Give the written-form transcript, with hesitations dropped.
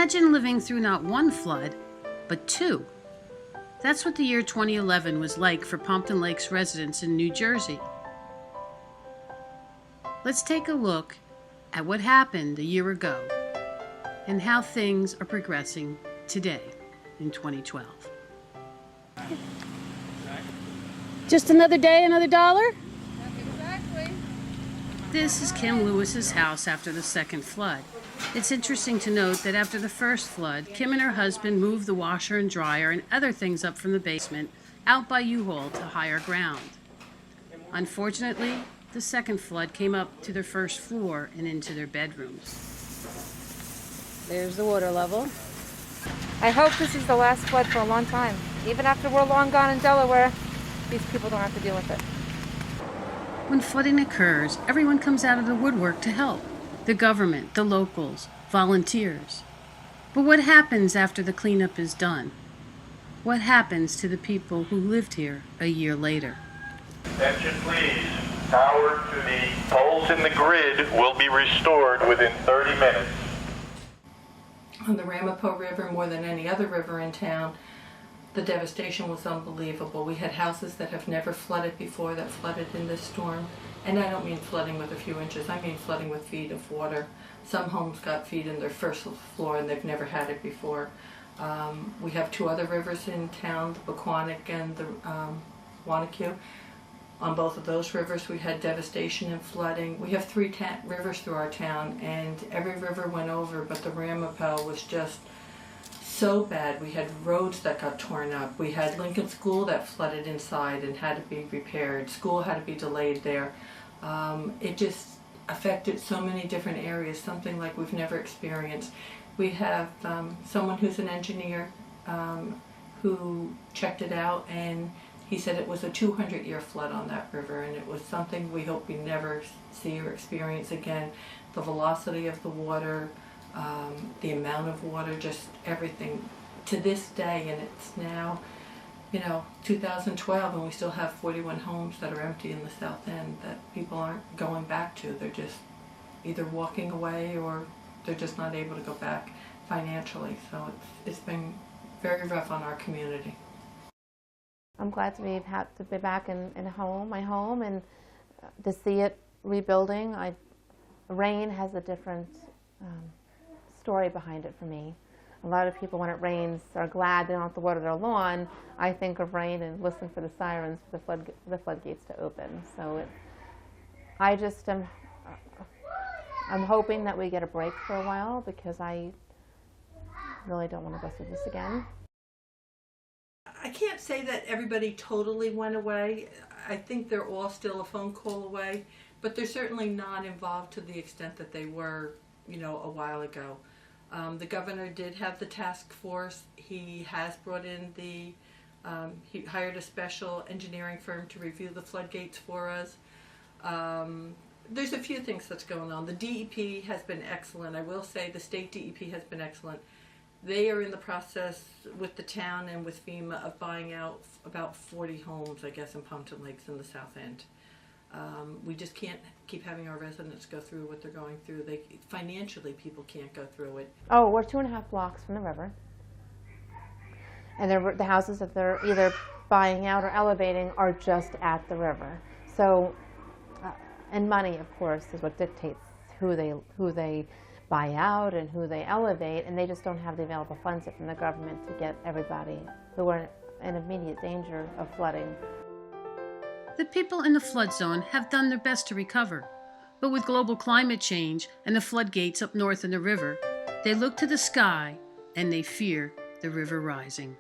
Imagine living through not one flood, but two. That's what the year 2011 was like for Pompton Lakes residents in New Jersey. Let's take a look at what happened a year ago and how things are progressing today in 2012. Just another day, another dollar? Exactly. This is Kim Lewis's house after the second flood. It's interesting to note that after the first flood, Kim and her husband moved the washer and dryer and other things up from the basement out by U-Haul to higher ground. Unfortunately, the second flood came up to their first floor and into their bedrooms. There's the water level. I hope this is the last flood for a long time. Even after we're long gone in Delaware, these people don't have to deal with it. When flooding occurs, everyone comes out of the woodwork to help. The government, the locals, volunteers. But what happens after the cleanup is done? What happens to the people who lived here a year later? Attention please. Power to the poles in the grid will be restored within 30 minutes. On the Ramapo River, more than any other river in town, the devastation was unbelievable. We had houses that have never flooded before that flooded in this storm. And I don't mean flooding with a few inches, I mean flooding with feet of water. Some homes got feet in their first floor and they've never had it before. We have two other rivers in town, the Pequannock and the Wanacue. On both of those rivers we had devastation and flooding. We have three rivers through our town and every river went over, but the Ramapo was just so bad. We had roads that got torn up. We had Lincoln School that flooded inside and had to be repaired. School had to be delayed there. It just affected so many different areas, something like we've never experienced. We have someone who's an engineer who checked it out, and he said it was a 200-year flood on that river, and it was something we hope we never see or experience again. The velocity of the water, the amount of water, just everything. To this day, and it's now, 2012, and we still have 41 homes that are empty in the South End that people aren't going back to. They're just either walking away or they're just not able to go back financially. So it's been very rough on our community. I'm glad to be back in my home, and to see it rebuilding. Rain has a different story behind it for me. A lot of people, when it rains, are glad they don't have to water their lawn. I think of rain and listen for the sirens for the floodgates to open. So I'm hoping that we get a break for a while, because I really don't want to go through this again. I can't say that everybody totally went away. I think they're all still a phone call away, but they're certainly not involved to the extent that they were, a while ago. The governor did have the task force. He has brought in he hired a special engineering firm to review the floodgates for us. There's a few things that's going on. The DEP has been excellent. I will say the state DEP has been excellent. They are in the process with the town and with FEMA of buying out about 40 homes, I guess, in Pompton Lakes in the South End. We just can't keep having our residents go through what they're going through. Financially, people can't go through it. Oh, we're 2.5 blocks from the river. And the houses that they're either buying out or elevating are just at the river. So, and money, of course, is what dictates who they buy out and who they elevate, and they just don't have the available funds from the government to get everybody who are in immediate danger of flooding. The people in the flood zone have done their best to recover, but with global climate change and the floodgates up north in the river, they look to the sky and they fear the river rising.